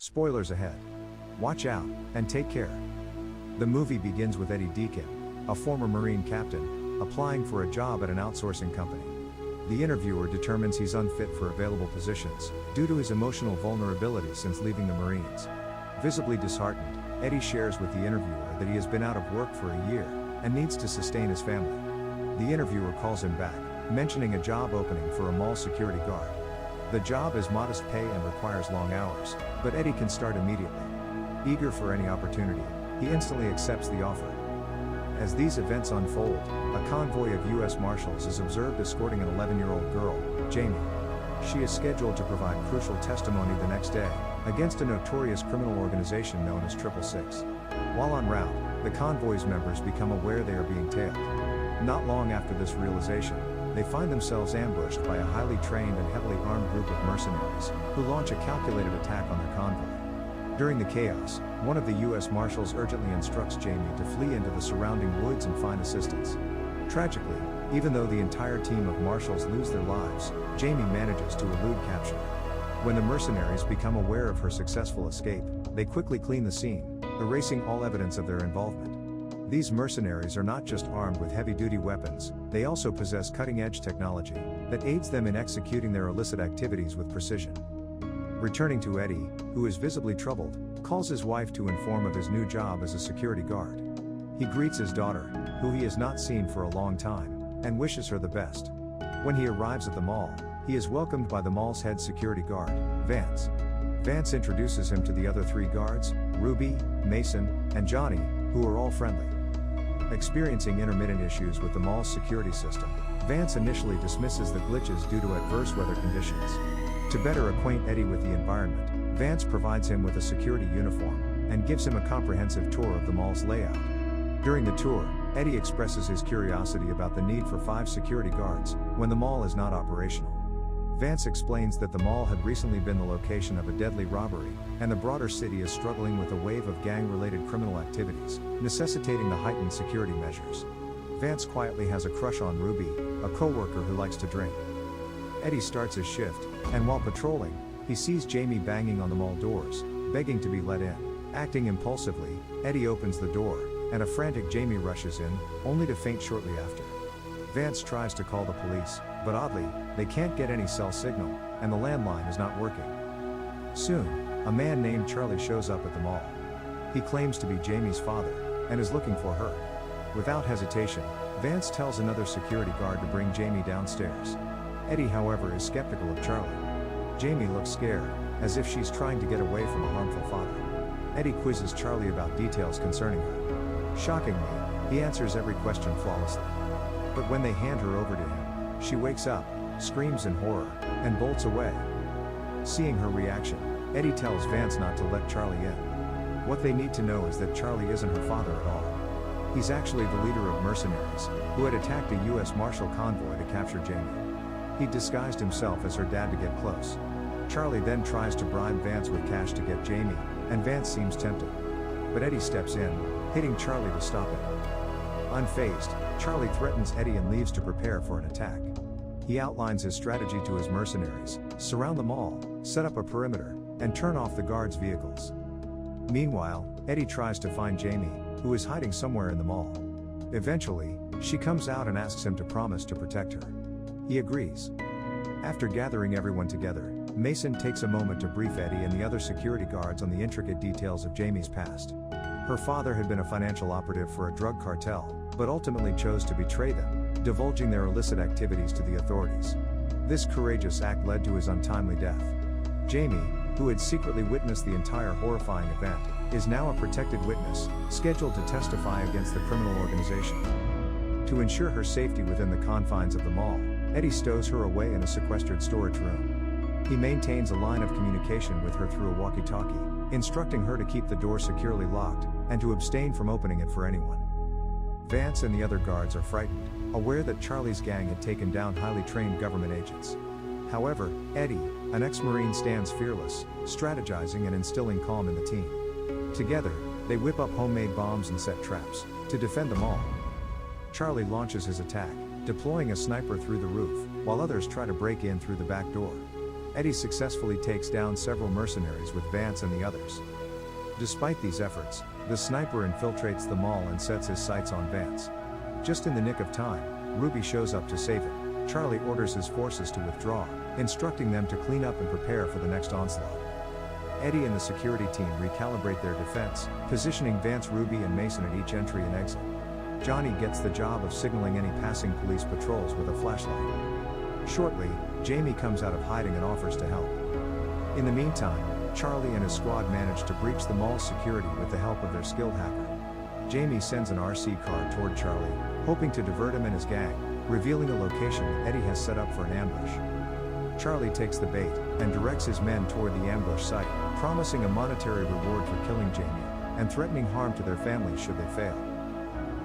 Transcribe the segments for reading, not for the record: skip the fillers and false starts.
Spoilers ahead. Watch out, and take care. The movie begins with Eddie Deacon, a former Marine captain, applying for a job at an outsourcing company. The interviewer determines he's unfit for available positions, due to his emotional vulnerability since leaving the Marines. Visibly disheartened, Eddie shares with the interviewer that he has been out of work for a year, and needs to sustain his family. The interviewer calls him back, mentioning a job opening for a mall security guard. The job is modest pay and requires long hours, but Eddie can start immediately. Eager for any opportunity, he instantly accepts the offer. As these events unfold, a convoy of U.S. Marshals is observed escorting an 11-year-old girl, Jamie. She is scheduled to provide crucial testimony the next day, against a notorious criminal organization known as 666. While en route, the convoy's members become aware they are being tailed. Not long after this realization, they find themselves ambushed by a highly trained and heavily armed group of mercenaries, who launch a calculated attack on their convoy. During the chaos, one of the U.S. Marshals urgently instructs Jamie to flee into the surrounding woods and find assistance. Tragically, even though the entire team of Marshals lose their lives, Jamie manages to elude capture. When the mercenaries become aware of her successful escape, they quickly clean the scene, erasing all evidence of their involvement. These mercenaries are not just armed with heavy-duty weapons, they also possess cutting-edge technology that aids them in executing their illicit activities with precision. Returning to Eddie, who is visibly troubled, calls his wife to inform of his new job as a security guard. He greets his daughter, who he has not seen for a long time, and wishes her the best. When he arrives at the mall, he is welcomed by the mall's head security guard, Vance. Vance introduces him to the other three guards, Ruby, Mason, and Johnny, who are all friendly. Experiencing intermittent issues with the mall's security system, Vance initially dismisses the glitches due to adverse weather conditions. To better acquaint Eddie with the environment, Vance provides him with a security uniform, and gives him a comprehensive tour of the mall's layout. During the tour, Eddie expresses his curiosity about the need for 5 security guards, when the mall is not operational. Vance explains that the mall had recently been the location of a deadly robbery, and the broader city is struggling with a wave of gang-related criminal activities, necessitating the heightened security measures. Vance quietly has a crush on Ruby, a co-worker who likes to drink. Eddie starts his shift, and while patrolling, he sees Jamie banging on the mall doors, begging to be let in. Acting impulsively, Eddie opens the door, and a frantic Jamie rushes in, only to faint shortly after. Vance tries to call the police, but oddly, they can't get any cell signal, and the landline is not working. Soon, a man named Charlie shows up at the mall. He claims to be Jamie's father, and is looking for her. Without hesitation, Vance tells another security guard to bring Jamie downstairs. Eddie, however, is skeptical of Charlie. Jamie looks scared, as if she's trying to get away from a harmful father. Eddie quizzes Charlie about details concerning her. Shockingly, he answers every question flawlessly. But when they hand her over to him, she wakes up, screams in horror, and bolts away. Seeing her reaction, Eddie tells Vance not to let Charlie in. What they need to know is that Charlie isn't her father at all. He's actually the leader of mercenaries, who had attacked a U.S. Marshal convoy to capture Jamie. He disguised himself as her dad to get close. Charlie then tries to bribe Vance with cash to get Jamie, and Vance seems tempted. But Eddie steps in, hitting Charlie to stop him. Unfazed, Charlie threatens Eddie and leaves to prepare for an attack. He outlines his strategy to his mercenaries: surround the mall, set up a perimeter, and turn off the guards' vehicles. Meanwhile, Eddie tries to find Jamie, who is hiding somewhere in the mall. Eventually, she comes out and asks him to promise to protect her. He agrees. After gathering everyone together, Mason takes a moment to brief Eddie and the other security guards on the intricate details of Jamie's past. Her father had been a financial operative for a drug cartel, but ultimately chose to betray them, divulging their illicit activities to the authorities. This courageous act led to his untimely death. Jamie, who had secretly witnessed the entire horrifying event, is now a protected witness, scheduled to testify against the criminal organization. To ensure her safety within the confines of the mall, Eddie stows her away in a sequestered storage room. He maintains a line of communication with her through a walkie-talkie, instructing her to keep the door securely locked, and to abstain from opening it for anyone. Vance and the other guards are frightened, aware that Charlie's gang had taken down highly trained government agents. However, Eddie, an ex-Marine, stands fearless, strategizing and instilling calm in the team. Together, they whip up homemade bombs and set traps to defend the mall. Charlie launches his attack, deploying a sniper through the roof, while others try to break in through the back door. Eddie successfully takes down several mercenaries with Vance and the others. Despite these efforts, the sniper infiltrates the mall and sets his sights on Vance. Just in the nick of time, Ruby shows up to save him. Charlie orders his forces to withdraw, instructing them to clean up and prepare for the next onslaught. Eddie and the security team recalibrate their defense, positioning Vance, Ruby, and Mason at each entry and exit. Johnny gets the job of signaling any passing police patrols with a flashlight. Shortly, Jamie comes out of hiding and offers to help. In the meantime, Charlie and his squad manage to breach the mall's security with the help of their skilled hacker. Jamie sends an RC car toward Charlie, hoping to divert him and his gang, revealing a location that Eddie has set up for an ambush. Charlie takes the bait and directs his men toward the ambush site, promising a monetary reward for killing Jamie, and threatening harm to their families should they fail.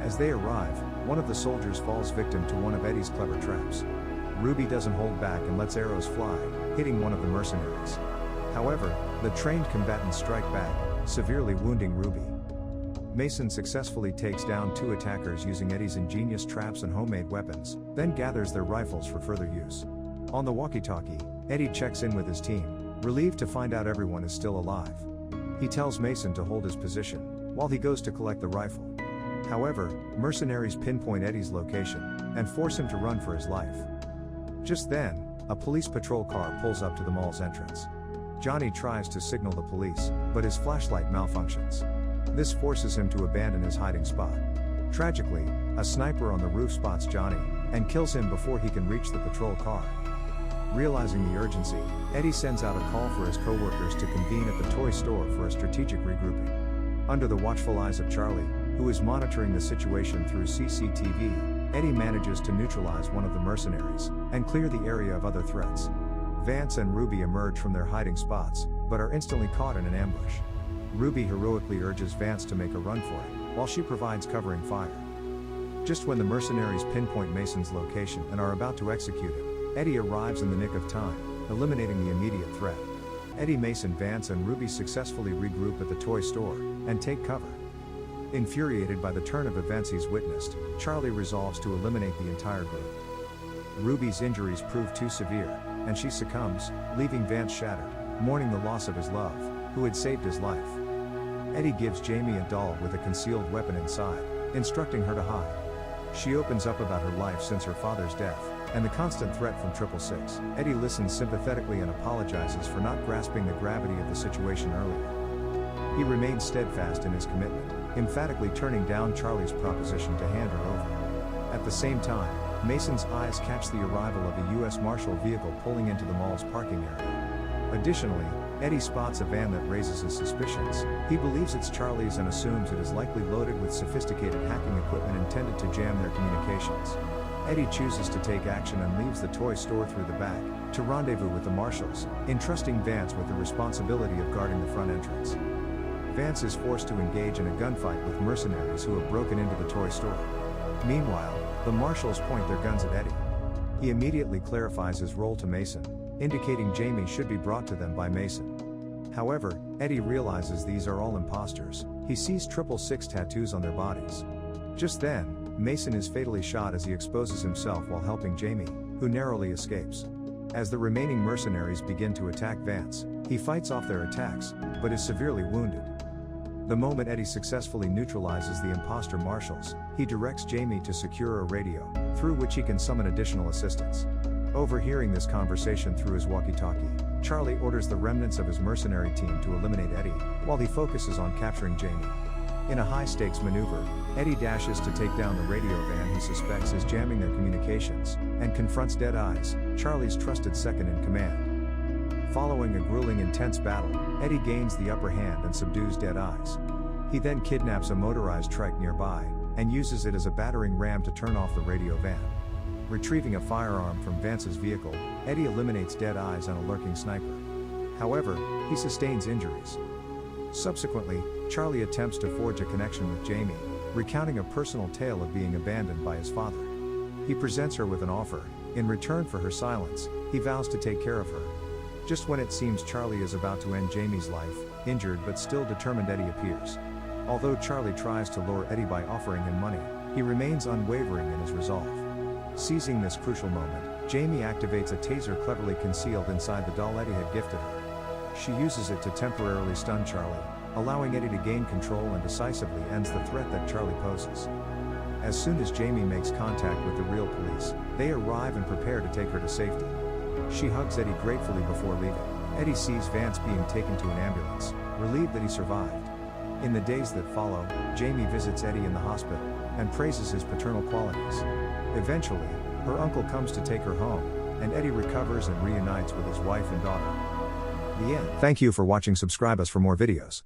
As they arrive, one of the soldiers falls victim to one of Eddie's clever traps. Ruby doesn't hold back and lets arrows fly, hitting one of the mercenaries. However, the trained combatants strike back, severely wounding Ruby. Mason successfully takes down 2 attackers using Eddie's ingenious traps and homemade weapons, then gathers their rifles for further use. On the walkie-talkie, Eddie checks in with his team, relieved to find out everyone is still alive. He tells Mason to hold his position, while he goes to collect the rifle. However, mercenaries pinpoint Eddie's location, and force him to run for his life. Just then, a police patrol car pulls up to the mall's entrance. Johnny tries to signal the police, but his flashlight malfunctions. This forces him to abandon his hiding spot. Tragically, a sniper on the roof spots Johnny, and kills him before he can reach the patrol car. Realizing the urgency, Eddie sends out a call for his co-workers to convene at the toy store for a strategic regrouping. Under the watchful eyes of Charlie, who is monitoring the situation through CCTV, Eddie manages to neutralize one of the mercenaries, and clear the area of other threats. Vance and Ruby emerge from their hiding spots, but are instantly caught in an ambush. Ruby heroically urges Vance to make a run for it, while she provides covering fire. Just when the mercenaries pinpoint Mason's location and are about to execute him, Eddie arrives in the nick of time, eliminating the immediate threat. Eddie, Mason, Vance, and Ruby successfully regroup at the toy store, and take cover. Infuriated by the turn of events he's witnessed, Charlie resolves to eliminate the entire group. Ruby's injuries prove too severe, and she succumbs, leaving Vance shattered, mourning the loss of his love, who had saved his life. Eddie gives Jamie a doll with a concealed weapon inside, instructing her to hide. She opens up about her life since her father's death, and the constant threat from 666. Eddie listens sympathetically and apologizes for not grasping the gravity of the situation earlier. He remains steadfast in his commitment, emphatically turning down Charlie's proposition to hand her over. At the same time, Mason's eyes catch the arrival of a U.S. Marshal vehicle pulling into the mall's parking area. Additionally, Eddie spots a van that raises his suspicions. He believes it's Charlie's and assumes it is likely loaded with sophisticated hacking equipment intended to jam their communications. Eddie chooses to take action and leaves the toy store through the back, to rendezvous with the marshals, entrusting Vance with the responsibility of guarding the front entrance. Vance is forced to engage in a gunfight with mercenaries who have broken into the toy store. Meanwhile, the marshals point their guns at Eddie. He immediately clarifies his role to Mason, indicating Jamie should be brought to them by Mason. However, Eddie realizes these are all imposters. He sees 666 tattoos on their bodies. Just then, Mason is fatally shot as he exposes himself while helping Jamie, who narrowly escapes. As the remaining mercenaries begin to attack Vance, he fights off their attacks, but is severely wounded. The moment Eddie successfully neutralizes the imposter marshals, he directs Jamie to secure a radio, through which he can summon additional assistance. Overhearing this conversation through his walkie-talkie, Charlie orders the remnants of his mercenary team to eliminate Eddie, while he focuses on capturing Jamie. In a high-stakes maneuver, Eddie dashes to take down the radio van he suspects is jamming their communications, and confronts Dead Eyes, Charlie's trusted second-in-command. Following a grueling intense battle, Eddie gains the upper hand and subdues Dead Eyes. He then kidnaps a motorized trike nearby, and uses it as a battering ram to turn off the radio van. Retrieving a firearm from Vance's vehicle, Eddie eliminates Dead Eyes and a lurking sniper. However, he sustains injuries. Subsequently, Charlie attempts to forge a connection with Jamie, recounting a personal tale of being abandoned by his father. He presents her with an offer. In return for her silence, he vows to take care of her. Just when it seems Charlie is about to end Jamie's life, injured but still determined, Eddie appears. Although Charlie tries to lure Eddie by offering him money, he remains unwavering in his resolve. Seizing this crucial moment, Jamie activates a taser cleverly concealed inside the doll Eddie had gifted her. She uses it to temporarily stun Charlie, allowing Eddie to gain control and decisively ends the threat that Charlie poses. As soon as Jamie makes contact with the real police, they arrive and prepare to take her to safety. She hugs Eddie gratefully before leaving. Eddie sees Vance being taken to an ambulance, relieved that he survived. In the days that follow, Jamie visits Eddie in the hospital and praises his paternal qualities. Eventually, her uncle comes to take her home, and Eddie recovers and reunites with his wife and daughter. The end. Thank you for watching. Subscribe us for more videos.